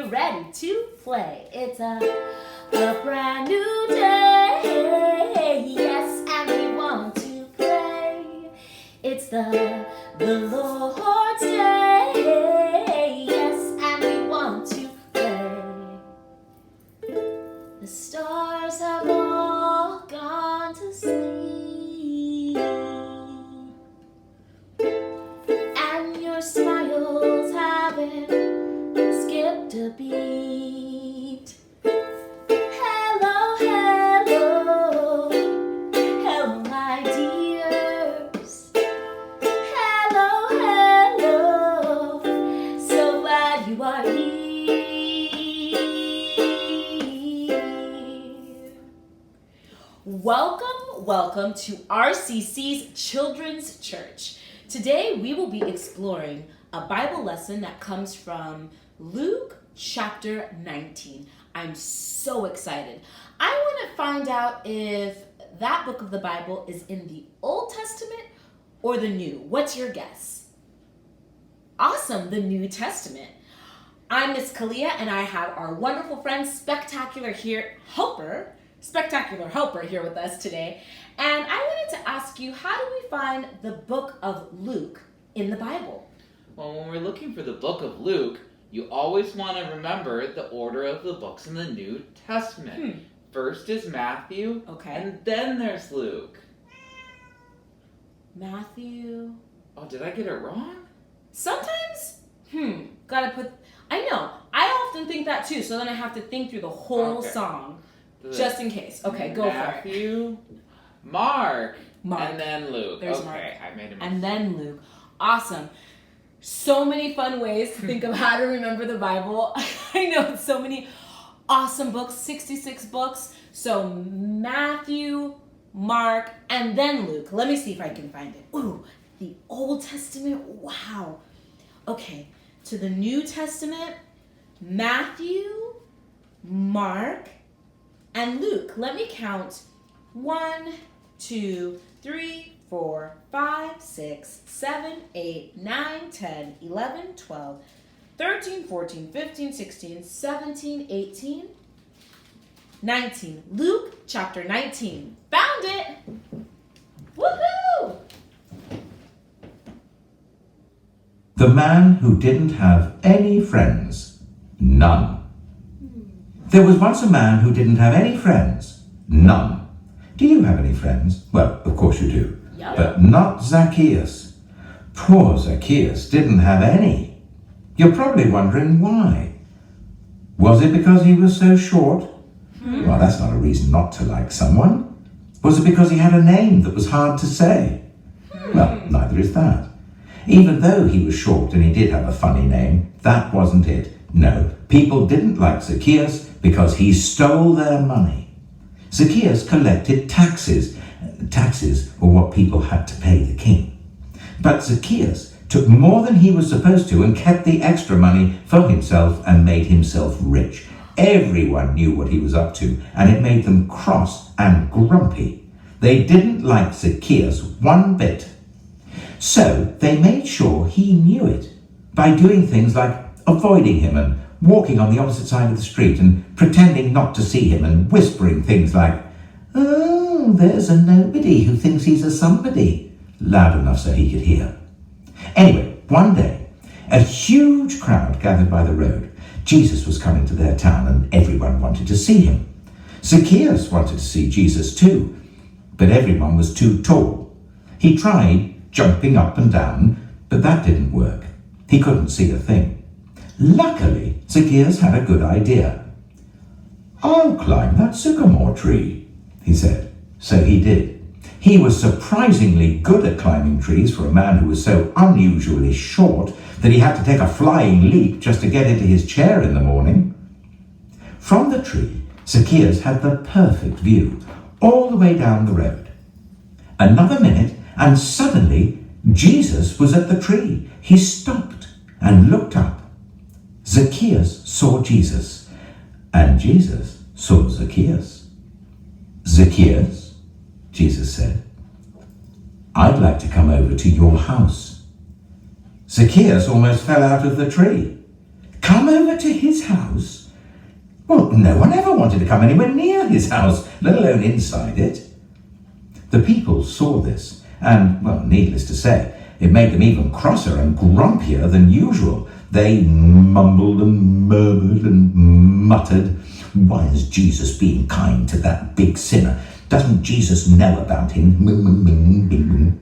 ready to play. It's a brand new day, yes, and we want to play. It's the Lord's day, yes, and we want to play. The stars have all gone to sleep, and your smiles haven't skipped a beat. Hello, hello, hello, my dears. Hello, hello, so glad you are here. Welcome to RCC's Children's Church. Today we will be exploring a Bible lesson that comes from Luke chapter 19. I'm so excited. I want to find out if that book of the Bible is in the Old Testament or the New. What's your guess? Awesome, the New Testament. I'm Miss Kalia, and I have our wonderful friend, Spectacular Helper here with us today. And I wanted to ask you, how do we find the book of Luke in the Bible? Well, when we're looking for the book of Luke, you always want to remember the order of the books in the New Testament. First is Matthew, and then there's Luke. Matthew. Oh, did I get it wrong? Sometimes, I know. I often think that too, so then I have to think through the whole song, just in case. Okay, go for it. Matthew, Mark, and then Luke. There's Mark. I made a mistake. And then Luke. Awesome. So many fun ways to think of how to remember the Bible. I know it's so many awesome books, 66 books. So Matthew, Mark, and then Luke. Let me see if I can find it. Ooh, the Old Testament. Wow. Okay, to the New Testament, Matthew, Mark, and Luke. Let me count. 1, 2, 3, 4, 5, 6, 7, 8, 9, 10, 11, 12, 13, 14, 15, 16, 17, 18, 19. Luke chapter 19. Found it! Woohoo! The man who didn't have any friends. None. There was once a man who didn't have any friends. None. Do you have any friends? Well, of course you do. Yep. But not Zacchaeus. Poor Zacchaeus didn't have any. You're probably wondering why. Was it because he was so short? Well, that's not a reason not to like someone. Was it because he had a name that was hard to say? Well, neither is that. Even though he was short and he did have a funny name, that wasn't it. No, people didn't like Zacchaeus because he stole their money. Zacchaeus collected taxes. Taxes were what people had to pay the king. But Zacchaeus took more than he was supposed to and kept the extra money for himself and made himself rich. Everyone knew what he was up to, and it made them cross and grumpy. They didn't like Zacchaeus one bit. So they made sure he knew it by doing things like avoiding him and walking on the opposite side of the street and pretending not to see him and whispering things like, "Oh, there's a nobody who thinks he's a somebody," loud enough so he could hear. Anyway, one day, a huge crowd gathered by the road. Jesus was coming to their town and everyone wanted to see him. Zacchaeus wanted to see Jesus too, but everyone was too tall. He tried jumping up and down, but that didn't work. He couldn't see a thing. Luckily, Zacchaeus had a good idea. "I'll climb that sycamore tree," he said. So he did. He was surprisingly good at climbing trees for a man who was so unusually short that he had to take a flying leap just to get into his chair in the morning. From the tree, Zacchaeus had the perfect view, all the way down the road. Another minute, and suddenly Jesus was at the tree. He stopped and looked up. Zacchaeus saw Jesus, and Jesus saw Zacchaeus. "Zacchaeus," Jesus said, "I'd like to come over to your house." Zacchaeus almost fell out of the tree. "Come come over to his house? Well, no one ever wanted to come anywhere near his house, let alone inside it. The people saw this, and, well, needless to say, it made them even crosser and grumpier than usual. They mumbled and murmured and muttered. Why is Jesus being kind to that big sinner? Doesn't Jesus know about him?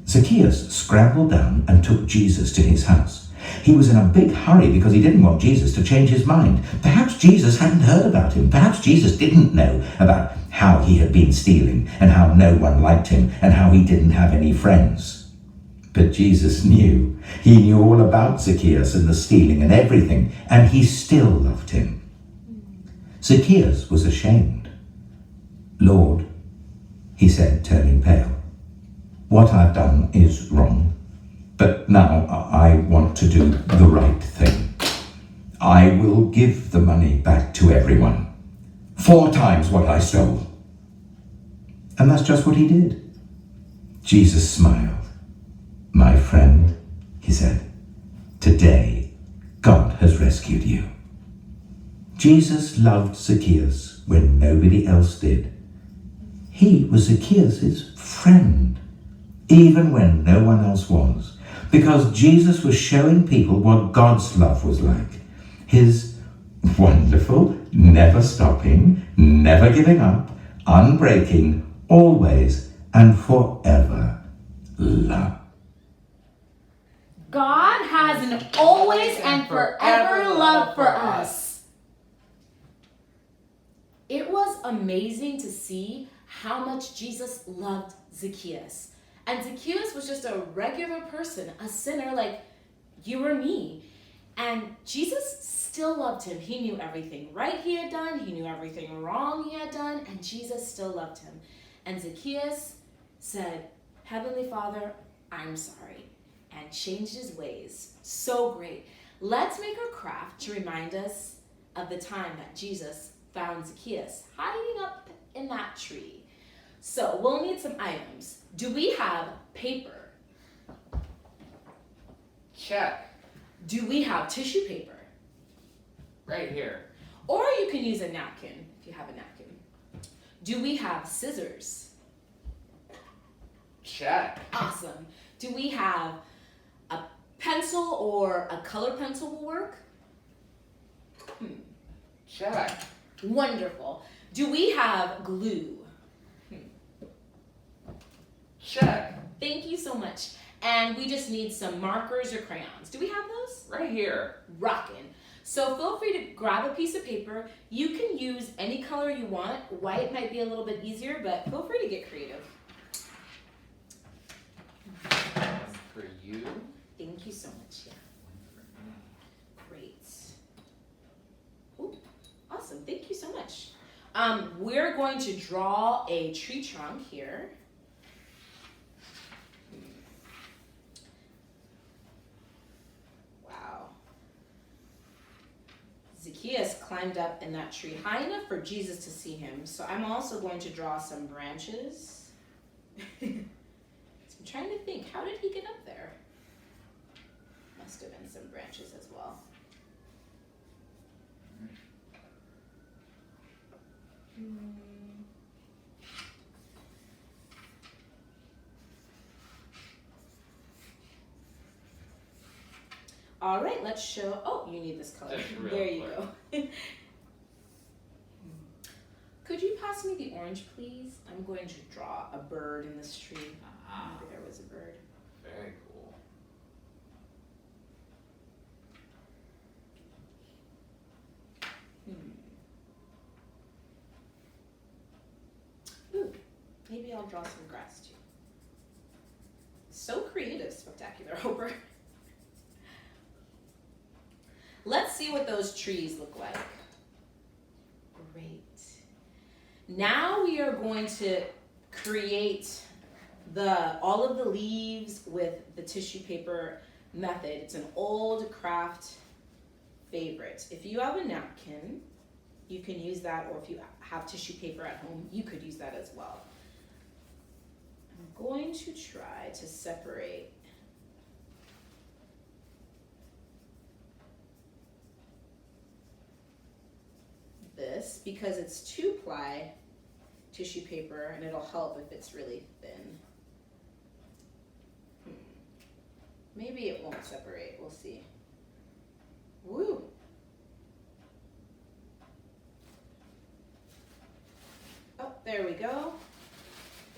Zacchaeus scrambled down and took Jesus to his house. He was in a big hurry because he didn't want Jesus to change his mind. Perhaps Jesus hadn't heard about him. Perhaps Jesus didn't know about how he had been stealing and how no one liked him and how he didn't have any friends. But Jesus knew. He knew all about Zacchaeus and the stealing and everything, and he still loved him. Zacchaeus was ashamed. Lord, he said, turning pale, what I've done is wrong, but now I want to do the right thing. I will give the money back to everyone, 4 times what I stole. And that's just what he did. Jesus smiled. My friend, he said, today God has rescued you. Jesus loved Zacchaeus when nobody else did. He was Zacchaeus' friend, even when no one else was, because Jesus was showing people what God's love was like. His wonderful, never stopping, never giving up, unbreaking, always and forever love. God has an always and forever love for us. It was amazing to see how much Jesus loved Zacchaeus. And Zacchaeus was just a regular person, a sinner like you or me. And Jesus still loved him. He knew everything right he had done. He knew everything wrong he had done. And Jesus still loved him. And Zacchaeus said, Heavenly Father, I'm sorry. And changed his ways. So great. Let's make a craft to remind us of the time that Jesus found Zacchaeus hiding up in that tree. So we'll need some items. Do we have paper? Check. Do we have tissue paper? Right here. Or you can use a napkin if you have a napkin. Do we have scissors? Check. Awesome. Do we have a pencil or a color pencil will work? Check. Wonderful. Do we have glue? Check. Thank you so much. And we just need some markers or crayons. Do we have those? Right here. Rockin'. So feel free to grab a piece of paper. You can use any color you want. White might be a little bit easier, but feel free to get creative. For you. Thank you so much. Yeah. Great. Ooh, awesome. Thank you so much. We're going to draw a tree trunk here. Wow. Zacchaeus climbed up in that tree high enough for Jesus to see him. So I'm also going to draw some branches. So I'm trying to think, how did he get up there? Must have been some branches as well. All right, let's show. Oh, you need this color. There you go. Could you pass me the orange, please? I'm going to draw a bird in this tree. Maybe there was a bird. Very cool. Ooh, maybe I'll draw some grass too. So creative, Spectacular Hoper. Let's see what those trees look like. Great. Now we are going to create all of the leaves with the tissue paper method. It's an old craft favorite. If you have a napkin, you can use that, or if you have tissue paper at home, you could use that as well. I'm going to try to separate this because it's 2-ply tissue paper, and it'll help if it's really thin. Maybe it won't separate, we'll see. Woo! Oh, there we go.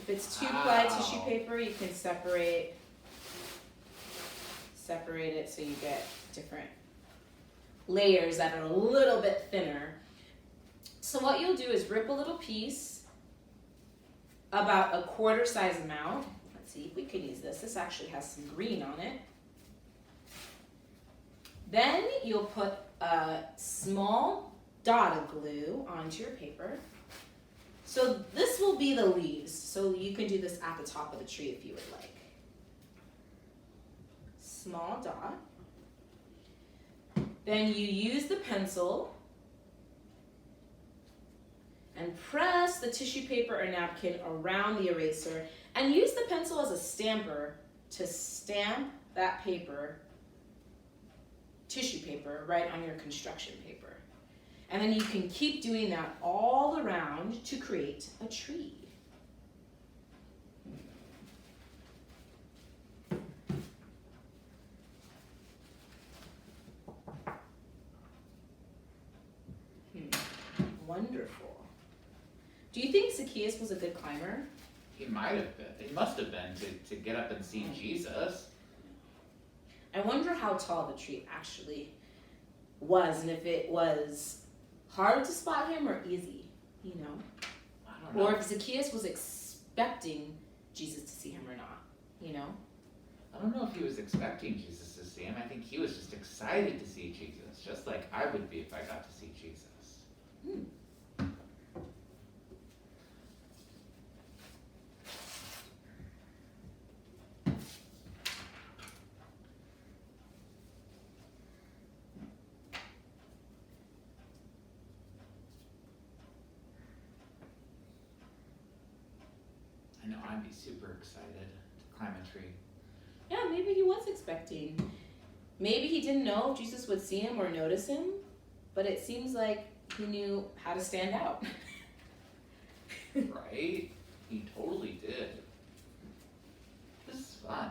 If it's 2-ply tissue paper, you can separate it so you get different layers that are a little bit thinner. So what you'll do is rip a little piece, about a 1/4 size amount. Let's see if we can use this. This actually has some green on it. Then you'll put a small dot of glue onto your paper. So this will be the leaves. So you can do this at the top of the tree if you would like. Small dot. Then you use the pencil and press the tissue paper or napkin around the eraser, and use the pencil as a stamper to stamp that paper, tissue paper, right on your construction paper. And then you can keep doing that all around to create a tree. Wonderful. Do you think Zacchaeus was a good climber? He might have been. He must have been to get up and see Jesus. I wonder how tall the tree actually was, and if it was hard to spot him or easy, you know? I don't know. Or if Zacchaeus was expecting Jesus to see him or not, you know? I don't know if he was expecting Jesus to see him. I think he was just excited to see Jesus, just like I would be if I got to see Jesus. I know I'd be super excited to climb a tree. Yeah, maybe he was expecting. Maybe he didn't know if Jesus would see him or notice him, but it seems like he knew how to stand out. Right? He totally did. This is fun.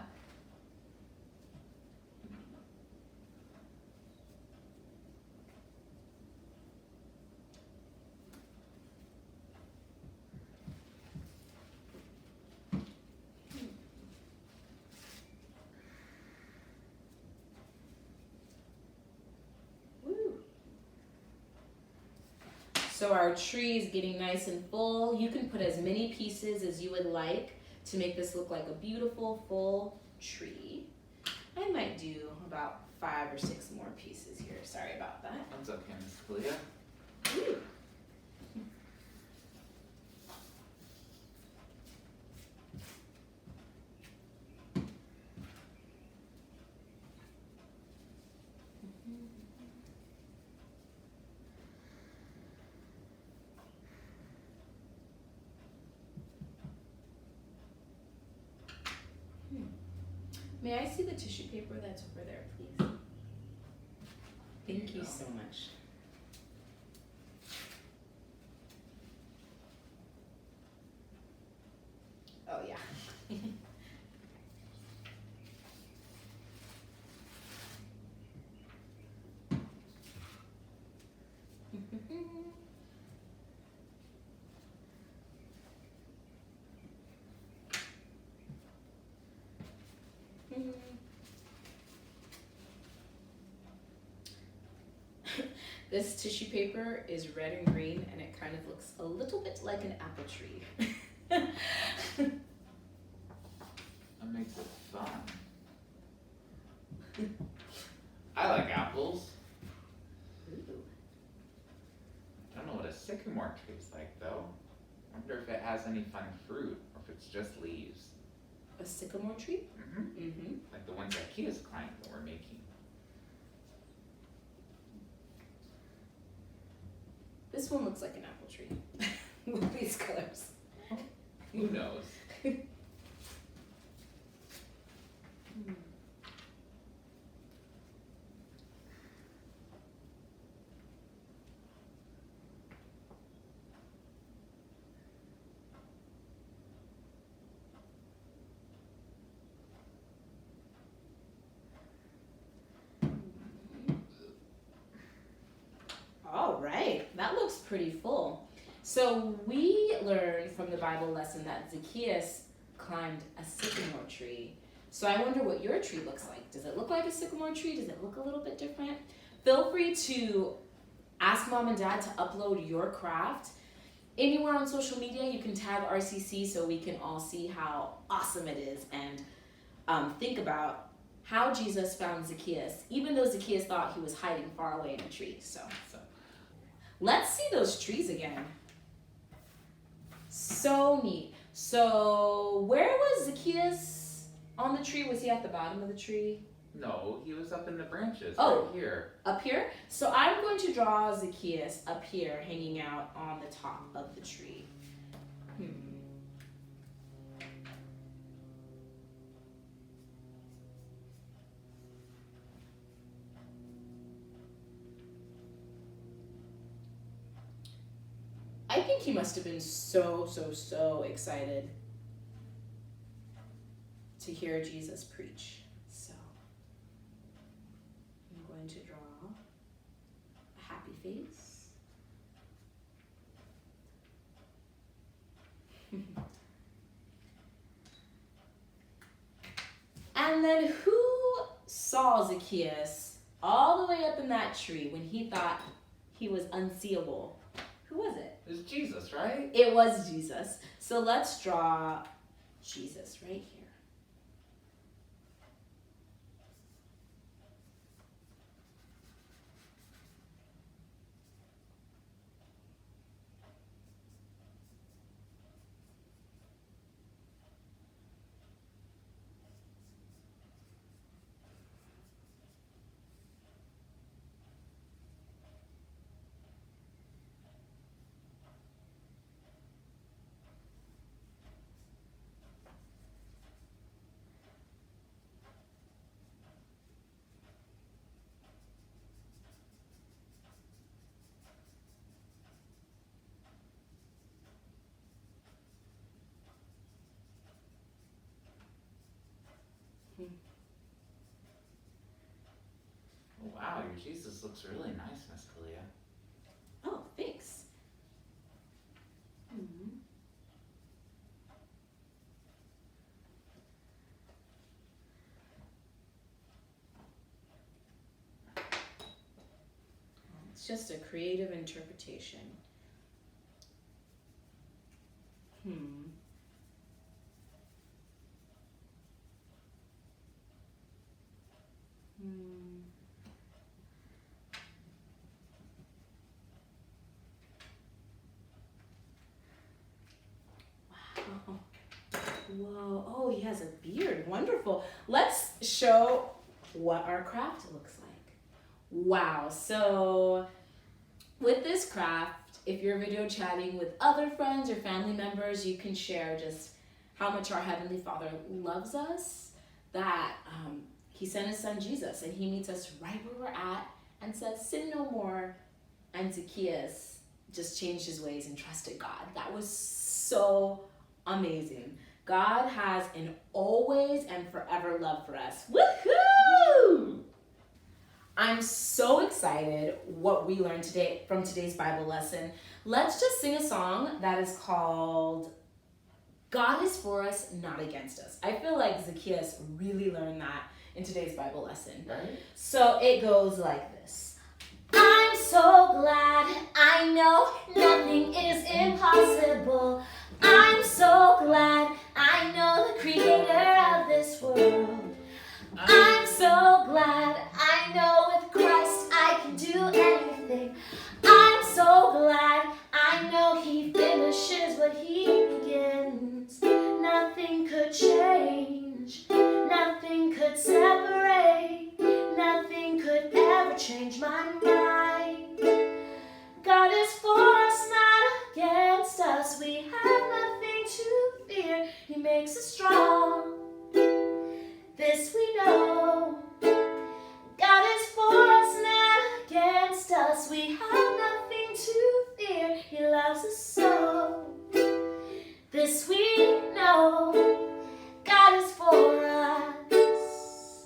So our tree is getting nice and full. You can put as many pieces as you would like to make this look like a beautiful, full tree. I might do about 5 or 6 more pieces here. Sorry about that. That's okay, Miss Clea. Ooh. May I see the tissue paper that's over there, please? Thank you so much. Oh, yeah. This tissue paper is red and green, and it kind of looks a little bit like an apple tree. That makes it fun. I like apples. Ooh. I don't know what a sycamore tastes like, though. I wonder if it has any fun fruit, or if it's just leaves. A sycamore tree? Mm-hmm. Mm-hmm. Like the ones that Kia's climbed that we're making. This one looks like an apple tree with these colors. Who knows? pretty full. So we learned from the Bible lesson that Zacchaeus climbed a sycamore tree. So I wonder what your tree looks like. Does it look like a sycamore tree? Does it look a little bit different? Feel free to ask mom and dad to upload your craft. Anywhere on social media, you can tag RCC so we can all see how awesome it is and think about how Jesus found Zacchaeus, even though Zacchaeus thought he was hiding far away in a tree. So let's see those trees again. So neat. So where was Zacchaeus on the tree? Was he at the bottom of the tree? No, he was up in the branches, right here. Up here? So I'm going to draw Zacchaeus up here, hanging out on the top of the tree. I think he must have been so excited to hear Jesus preach. So I'm going to draw a happy face. And then who saw Zacchaeus all the way up in that tree when he thought he was unseeable? Who was it? It was Jesus, right? It was Jesus. So let's draw Jesus right here. Oh, wow, your Jesus looks really nice, Miss Kalia. Oh, thanks. It's just a creative interpretation. Wow. Whoa. Oh, he has a beard. Wonderful. Let's show what our craft looks like. Wow. So with this craft, if you're video chatting with other friends or family members, you can share just how much our Heavenly Father loves us, that he sent his son Jesus and he meets us right where we're at and says, sin no more. And Zacchaeus just changed his ways and trusted God. That was so amazing. God has an always and forever love for us. Woohoo! I'm so excited what we learned today from today's Bible lesson. Let's just sing a song that is called God is for us, not against us. I feel like Zacchaeus really learned that in today's Bible lesson. Right? So it goes like this. I'm so glad I know nothing is impossible. I'm so glad I know the creator of this world. I'm so glad I know with Christ I can do anything. I'm so glad I know he finishes what he begins. Nothing could change, nothing could separate, nothing could ever change my mind. God is for us, not against us. We have nothing to fear. He makes us strong. This we know. God is for us, not against us. We have nothing to fear. He loves us so. This we know. God is for us.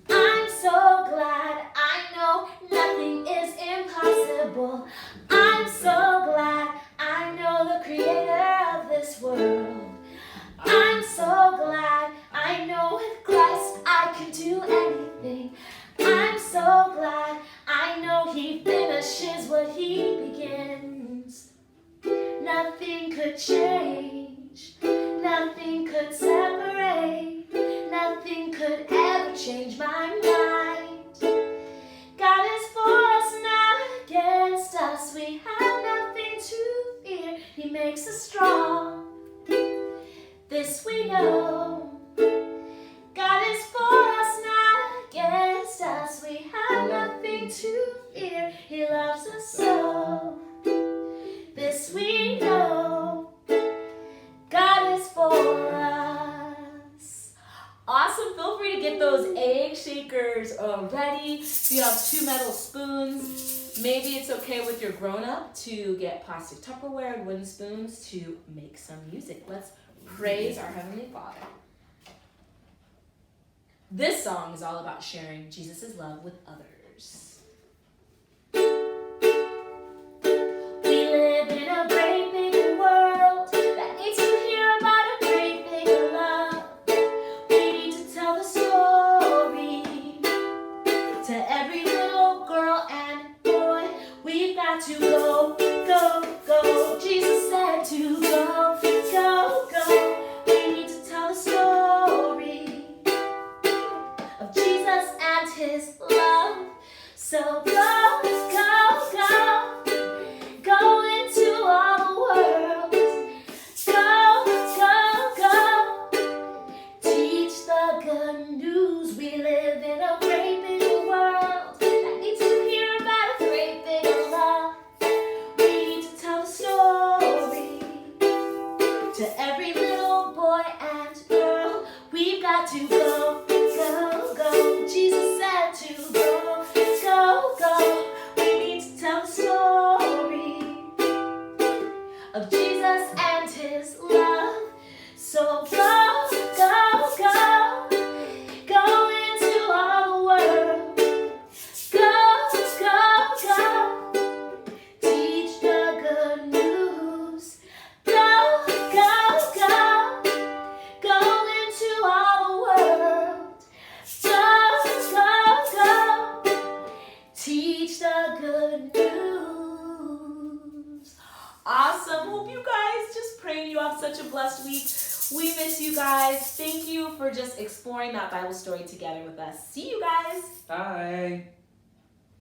I'm so glad I know nothing is impossible. I'm so nothing could change, nothing could separate, nothing could ever change my mind. God is for us, not against us. We have nothing to fear. He makes us strong. This we know. God is for us, not against us. We have nothing to fear. He loves us so. This we know. God is for us. Awesome. Feel free to get those egg shakers ready. If you have 2 metal spoons, maybe it's okay with your grown-up to get plastic Tupperware and wooden spoons to make some music. Let's praise our Heavenly Father. This song is all about sharing Jesus' love with others. We live in a great big world that needs to hear about a great big love. We need to tell the story to every little girl and boy. We've got to go, go, go. Jesus said to go, go, go. We need to tell the story of Jesus and his love. So go, go, go. Go into all the world. Go, go, go. Teach the good news. We live in a great big world that needs to hear about a great big love. We need to tell the story to every little boy and girl. We've got to go, go, go. Jesus said to go, go, go. We need to tell the story of Jesus and his love. So go, go, go. Go into all the world. Go, go, go. Teach the good news. Go, go, go. Go into all the world. Go, go, go. Teach the good news. Awesome. Hope you guys, just praying you have such a blessed week. We miss you guys. Thank you for just exploring that Bible story together with us. See you guys. Bye.